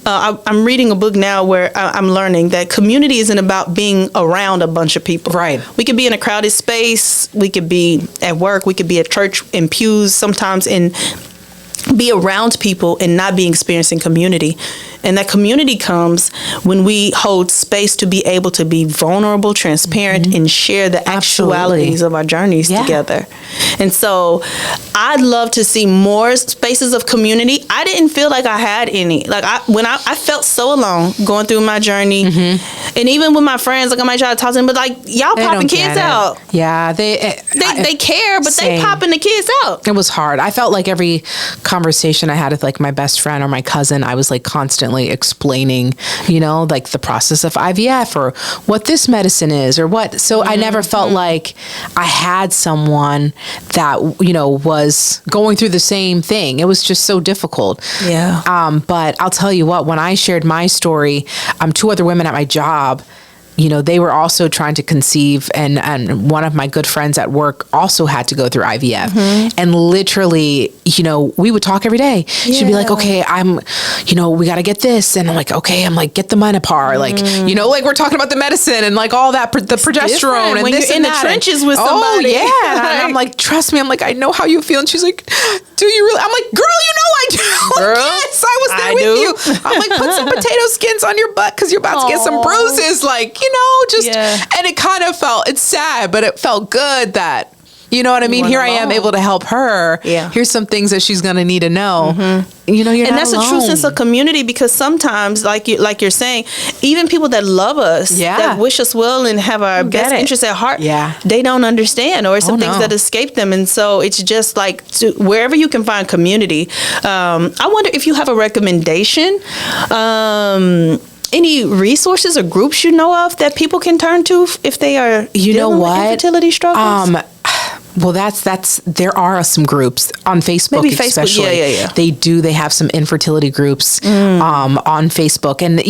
I'm reading a book now where I'm learning that community isn't about being around a bunch of people. Right. We could be in a crowded space. We could be at work. We could be at church in pews sometimes be around people and not be experiencing community. And that community comes when we hold space to be able to be vulnerable, transparent, and share the actualities of our journeys together. And so I'd love to see more spaces of community. I didn't feel like I had any. Like I felt so alone going through my journey. And even with my friends, like I might try to talk to them, but like y'all popping kids out. Yeah, they care, but they popping the kids out. It was hard. I felt like every conversation I had with like my best friend or my cousin, I was like constantly explaining, like the process of IVF or what this medicine is or what. So I never felt like I had someone that, was going through the same thing. It was just so difficult. Yeah. But I'll tell you what, when I shared my story, two other women at my job, they were also trying to conceive, and one of my good friends at work also had to go through IVF. And literally, we would talk every day. She'd be like, okay, we got to get this. And I'm like, okay, get the Menopar. Like we're talking about the medicine and like all that, the progesterone and when this you're and in that. the trenches with somebody. Oh, yeah. And I'm like, trust me. I'm like, I know how you feel. And she's like, do you really? I'm like, girl, I do. Girl, yes, I was there with you. I'm like, put some potato skins on your butt because you're about to get some bruises. And it kind of it's sad, but it felt good that, you know what I mean? Here I am able to help her. Yeah. Here's some things that she's going to need to know. You're and not that's alone. A true sense of community, because sometimes, like you're saying, even people that love us, that wish us well and have our best interests at heart, they don't understand, or some things that escape them. And so it's just like wherever you can find community. I wonder if you have a recommendation. Any resources or groups you know of that people can turn to if they are dealing with infertility struggles? Well, there are some groups on Facebook, especially. They have some infertility groups on Facebook. And,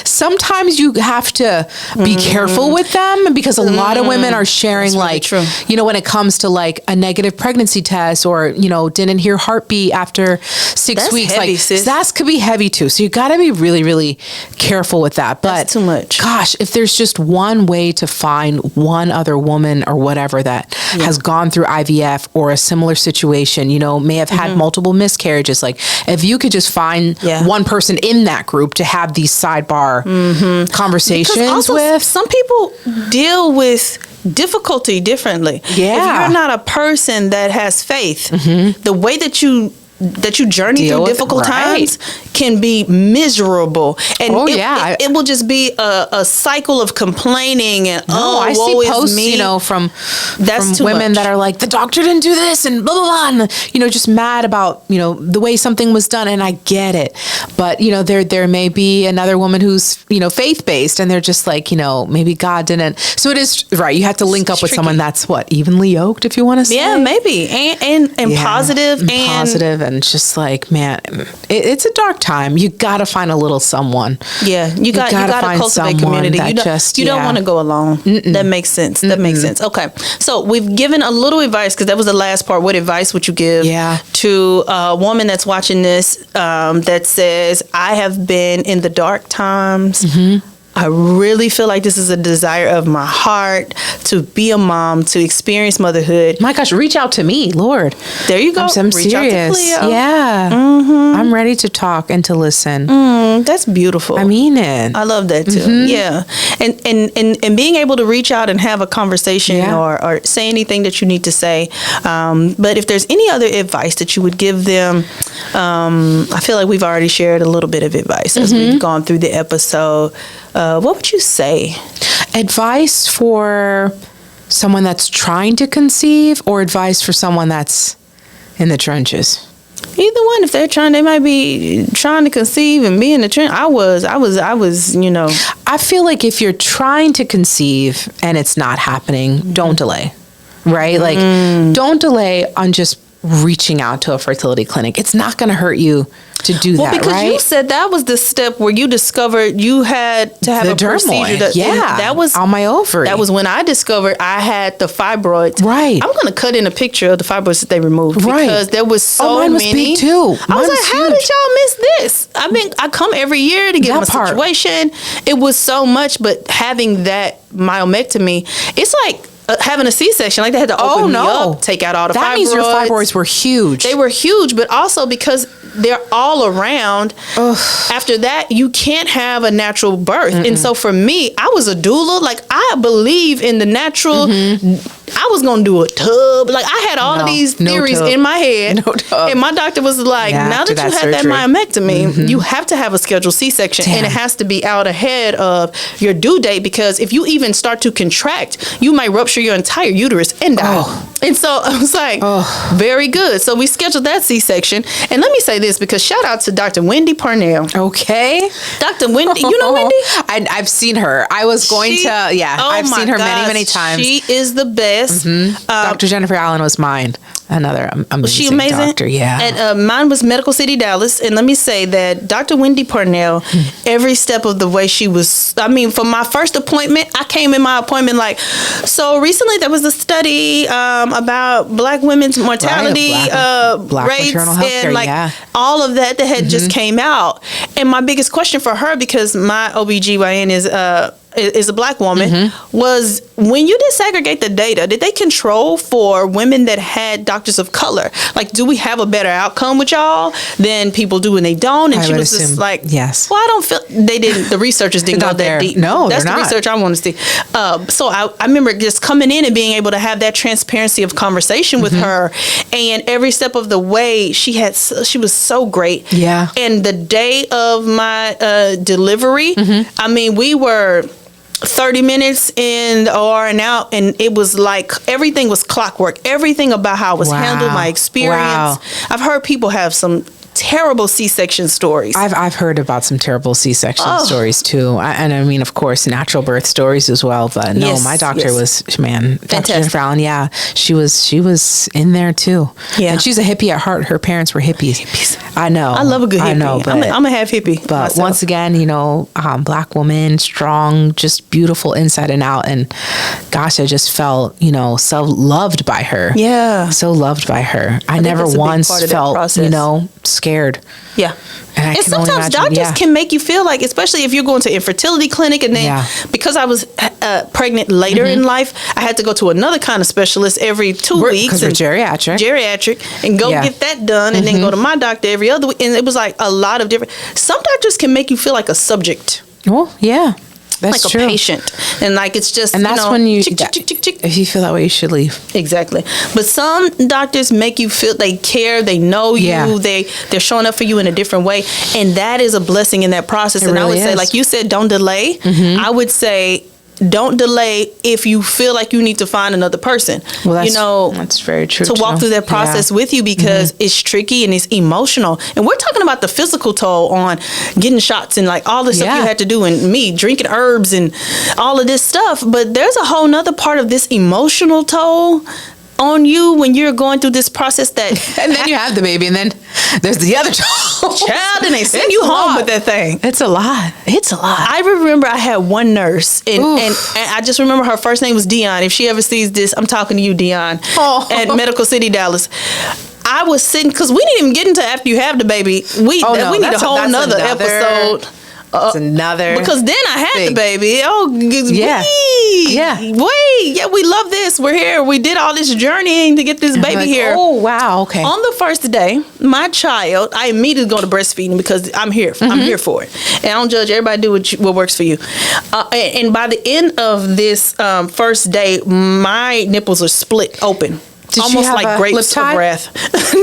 sometimes you have to be careful with them because a lot of women are sharing when it comes to like a negative pregnancy test or, didn't hear heartbeat after 6 weeks. Heavy, sis. That could be heavy too. So you got to be really, really careful with that. But that's too much. Gosh, if there's just one way to find one other woman or whatever that has gone gone through IVF or a similar situation, you know, may have had multiple miscarriages. Like if you could just find one person in that group to have these sidebar conversations also, with. Some people deal with difficulty differently. Yeah. If you're not a person that has faith, the way that you journey through difficult times can be miserable, and it will just be a cycle of complaining and I see posts, you know, from women that are like, the doctor didn't do this and blah blah blah, and, you know, just mad about, you know, the way something was done. And I get it, but you know, there may be another woman who's, you know, faith based, and they're just like, you know, maybe God didn't. So it is right. You have to link up with someone that's evenly yoked, if you want to say. Yeah, maybe, and positive and just like, man, it's a dark time. You got to find a little someone. Yeah, you got to cultivate community. You don't want to go alone. That makes sense. That makes sense. Okay, so we've given a little advice, because that was the last part. What advice would you give to a woman that's watching this that says, I have been in the dark times. I really feel like this is a desire of my heart to be a mom, to experience motherhood. My gosh, reach out to me, Lord. There you go. I'm reach serious. out to Cleo. Yeah. I'm ready to talk and to listen. That's beautiful. I mean it. I love that too. Yeah. And being able to reach out and have a conversation or say anything that you need to say. But if there's any other advice that you would give them, I feel like we've already shared a little bit of advice as we've gone through the episode. What would you say? Advice for someone that's trying to conceive, or advice for someone that's in the trenches? Either one. If they might be trying to conceive and be in the trench. I was, you know. I feel like if you're trying to conceive and it's not happening, don't delay, right? Like, don't delay on just reaching out to a fertility clinic. It's not going to hurt you to do that, right? Well, because you said that was the step where you discovered you had to have a procedure. That was on my ovary. That was when I discovered I had the fibroids. Right. I'm going to cut in a picture of the fibroids that they removed, because there was so mine was many. Big too. I was like, how did y'all miss this? I come every year to get my situation. It was so much, but having that myomectomy, it's like having a C-section. Like, they had to open me up, take out all the fibroids. That means your fibroids were huge. They were huge, but also because they're all around. After that, you can't have a natural birth. And so for me, I was a doula. Like, I believe in the natural. I was going to do a tub. Like, I had all of these theories in my head. And my doctor was like, now that you had that myomectomy, you have to have a scheduled C-section. And it has to be out ahead of your due date, because if you even start to contract, you might rupture your entire uterus and die. And so I was like, very good. So we scheduled that C-section. And let me say this, because shout out to Dr. Wendy Parnell. Okay. Dr. Wendy, you know Wendy? I've seen her. I was going to, I've seen her many times. She is the best. Dr. Jennifer Allen was mine. Another amazing doctor. Yeah. And mine was Medical City, Dallas. And let me say that Dr. Wendy Parnell, every step of the way she was, I mean, for my first appointment, I came in my appointment like, so recently there was a study about Black women's mortality Black rates maternal health care, and like all of that had just came out. And my biggest question for her, because my OBGYN is a Black woman, was, when you disaggregate the data, did they control for women that had doctors of color? Like, do we have a better outcome with y'all than people do when they don't? And she was just like, yes. Well, I don't feel, they didn't, the researchers didn't go that deep. No, that's they're the not. research I want to see. So I remember just coming in and being able to have that transparency of conversation with her, and every step of the way she was so great. Yeah. And the day of my delivery, I mean, we were 30 minutes in the OR and out, and it was like everything was clockwork. Everything about how I was handled, my experience. I've heard people have some terrible C-section stories. I've heard about some terrible C-section stories too, and I mean, of course, natural birth stories as well. But no, my doctor was Dr. Jennifer Allen. She was in there too. Yeah, and she's a hippie at heart. Her parents were hippies. I know. I love a good hippie. I know, but I'm a half hippie. But myself. Once again, you know, Black woman, strong, just beautiful inside and out, and gosh, I just felt, you know, so loved by her. Yeah, so loved by her. I never once felt, you know, scared scared. Yeah. And sometimes doctors can make you feel like, especially if you're going to infertility clinic, and then because I was pregnant later in life, I had to go to another kind of specialist every 2 weeks. Because we're geriatric. And go get that done, and then go to my doctor every other week. And it was like a lot of different. Some doctors can make you feel like a subject. Well, yeah. That's like true. A patient, and like it's just, and that's when you if you feel that way, you should leave. Exactly. But some doctors make you feel they care, they know you, they're showing up for you in a different way, and that is a blessing in that process. And I would say, like you said, don't delay. I would say, don't delay if you feel like you need to find another person. Well, that's very true. To walk through that process with you, because it's tricky and it's emotional. And we're talking about the physical toll on getting shots and like all the stuff you had to do, and me drinking herbs and all of this stuff. But there's a whole nother part of this emotional toll on you when you're going through this process that and then you have the baby, and then there's the other child, and they send you home with that thing. It's a lot. I remember I had one nurse, and I just remember her first name was Dion. If she ever sees this, I'm talking to you, Dion, at Medical City, Dallas. I was sitting, because we didn't even get into after you have the baby. We need a whole nother episode. It's another, because then I had the baby. We love this. We're here. We did all this journeying to get this baby here. Oh wow, okay. On the first day, my child, I immediately go to breastfeeding because I'm here. I'm here for it, and I don't judge. Everybody do what works for you. And by the end of this first day, my nipples are split open. Did almost she have like grapes of breath.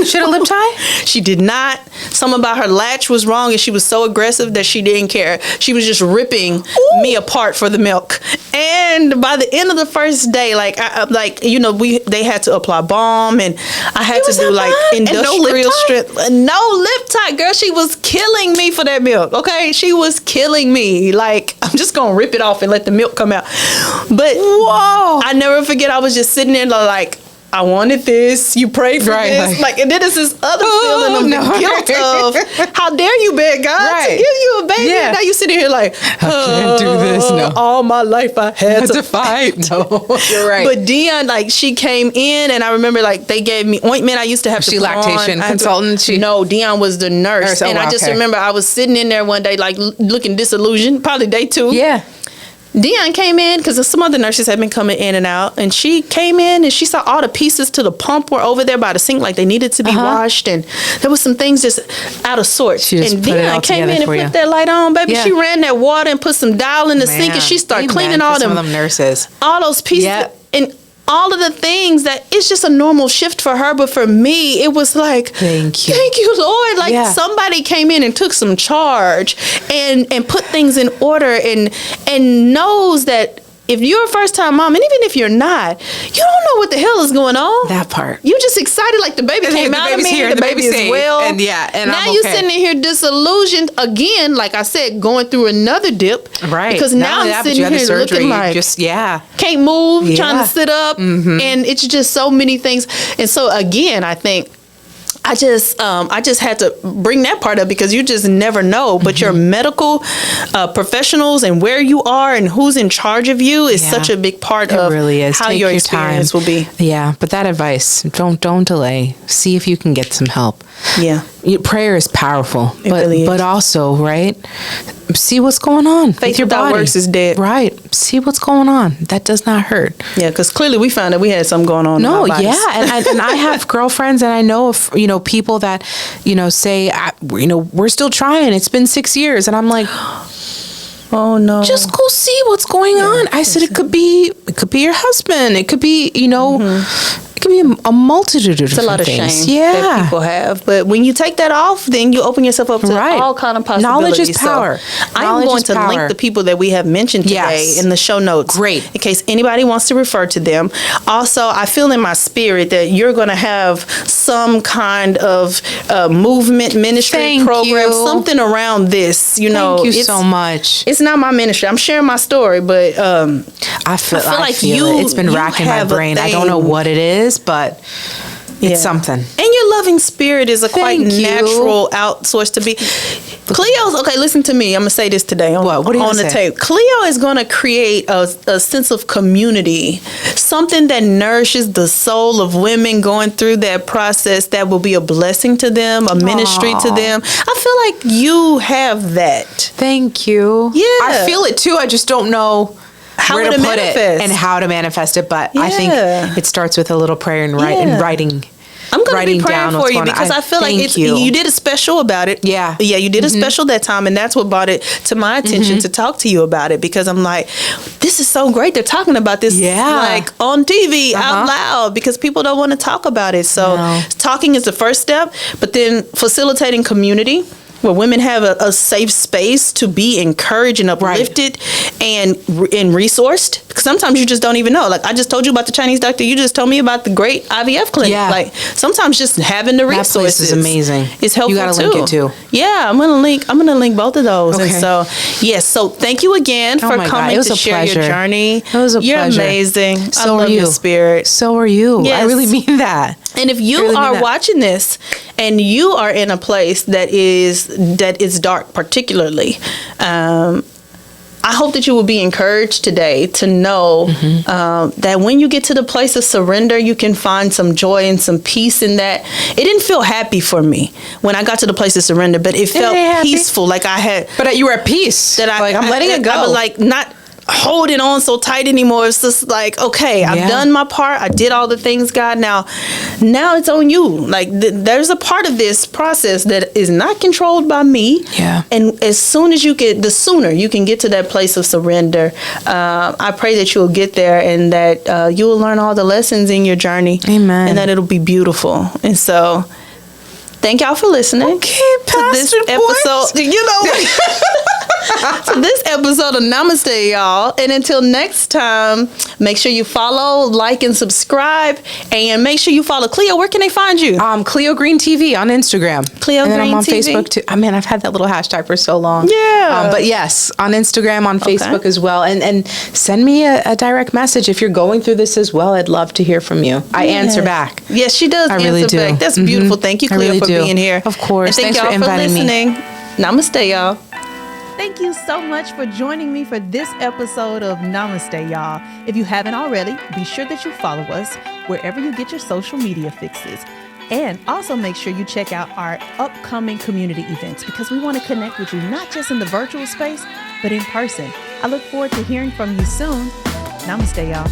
She had a lip tie? She did not. Something about her latch was wrong, and she was so aggressive that she didn't care. She was just ripping me apart for the milk. And by the end of the first day, they had to apply balm, and I had to do like industrial strength. No lip tie, girl. She was killing me for that milk. Okay, she was killing me. Like, I'm just gonna rip it off and let the milk come out. But I never forget. I was just sitting there like, I wanted this. You prayed for this. And then there's this other feeling of the guilt of, how dare you beg God to give you a baby? And now you sitting here like, I can't do this. No. All my life I had to fight. No, you're right. But Dion, she came in, and I remember they gave me ointment I used to have to put lactation on. consultant? No, Dion was the nurse. And I just remember I was sitting in there one day looking disillusioned, probably day 2. Yeah. Dion came in because some other nurses had been coming in and out, and she came in and she saw all the pieces to the pump were over there by the sink, like they needed to be washed, and there was some things just out of sorts. And Dion came in and flipped that light on, baby. She ran that water and put some Dial in the sink, and she started cleaning all them nurses, all those pieces, and all of the things that it's just a normal shift for her, but for me, it was like, thank you, Lord. Somebody came in and took some charge and put things in order, and knows that if you're a first-time mom, and even if you're not, you don't know what the hell is going on. That part. You're just excited, like the baby came out of me, here, the baby is well. And now you're sitting in here disillusioned again, like I said, going through another dip. Right. Because now I'm sitting here looking like, can't move, trying to sit up, and it's just so many things. And so again, I think I just had to bring that part up, because you just never know. But your medical professionals and where you are and who's in charge of you is such a big part of how your experience will be. Yeah, but that advice, don't delay. See if you can get some help. Yeah. Prayer is powerful, but also, right? See what's going on. Faith without works is dead. Right. See what's going on. That does not hurt. Yeah, because clearly we found that we had something going on. No, in our bodies. and I have girlfriends, and I know of people that say we're still trying. It's been 6 years, and I'm like, oh no, just go see what's going on. I said it could be your husband. It could be It could be a multitude of different things. It's a lot of shame that people have. But when you take that off, then you open yourself up to all kind of possibilities. Knowledge is power. I'm going to link the people that we have mentioned today in the show notes. Great. In case anybody wants to refer to them. Also, I feel in my spirit that you're going to have some kind of movement ministry program, something around this. Thank you so much. It's not my ministry. I'm sharing my story, but I feel like it's been racking my brain. I don't know what it is, but It's something. And your loving spirit is a quite Thank you. natural outsource to be. Cleo's, okay, listen to me. I'm going to say this today on, What are you on the gonna say? tape. Cleo is going to create a sense of community, something that nourishes the soul of women going through that process that will be a blessing to them, a ministry to them. I feel like you have that. Thank you. Yeah. I feel it too. I just don't know How where would to it put manifest? it and how to manifest it. But I think Yeah. it starts with a little prayer and writing. I'm going to be writing praying down for what's you going on. because I feel like Thank it's you. you did a special about it. Yeah. Yeah, you did a special that time, and that's what brought it to my attention to talk to you about it, because I'm like, this is so great. They're talking about this like on TV out loud, because people don't want to talk about it. So talking is the first step, but then facilitating community where women have a safe space to be encouraged and uplifted and resourced. Because sometimes you just don't even know. Like I just told you about the Chinese doctor. You just told me about the great IVF clinic. Yeah. Like sometimes just having the resources That place is amazing. is helpful. You gotta link it too. Yeah, I'm gonna link both of those. Okay. And so yes, so thank you again for my God. coming It was to a share pleasure. your journey. It was a You're pleasure. amazing. I So love are you. your spirit. So are you. I Yes. really mean that. And if you really mean are that. watching this and you are in a place that is dark, particularly, I hope that you will be encouraged today to know that when you get to the place of surrender, you can find some joy and some peace in that. It didn't feel happy for me when I got to the place of surrender, but it felt ain't happy. peaceful. Like I had But you were at peace. that I'm letting it go. I was like not holding on so tight anymore. It's just like, okay, I've Yeah. done my part. I did all the things, God. Now it's on you. Like there's a part of this process that is not controlled by me. Yeah. And the sooner you can get to that place of surrender, I pray that you will get there and that you will learn all the lessons in your journey. Amen. And that it'll be beautiful. And so thank y'all for listening to this episode. You know, to this episode of Namaste, y'all. And until next time, make sure you follow, like, and subscribe. And make sure you follow Cleo. Where can they find you? Cleo Greene TV on Instagram. Cleo and then Greene I'm on TV. Facebook too. I mean, I've had that little hashtag for so long. Yeah. But yes, on Instagram, on Facebook as well. And send me a direct message if you're going through this as well. I'd love to hear from you. I answer back. Yes, she does I answer really do. back. That's beautiful. Thank you, I Cleo, really for do. being here. Of course. And thank Thanks for y'all for inviting me. listening. Namaste, y'all. Thank you so much for joining me for this episode of Namaste, y'all. If you haven't already, be sure that you follow us wherever you get your social media fixes. And also make sure you check out our upcoming community events, because we want to connect with you not just in the virtual space, but in person. I look forward to hearing from you soon. Namaste, y'all.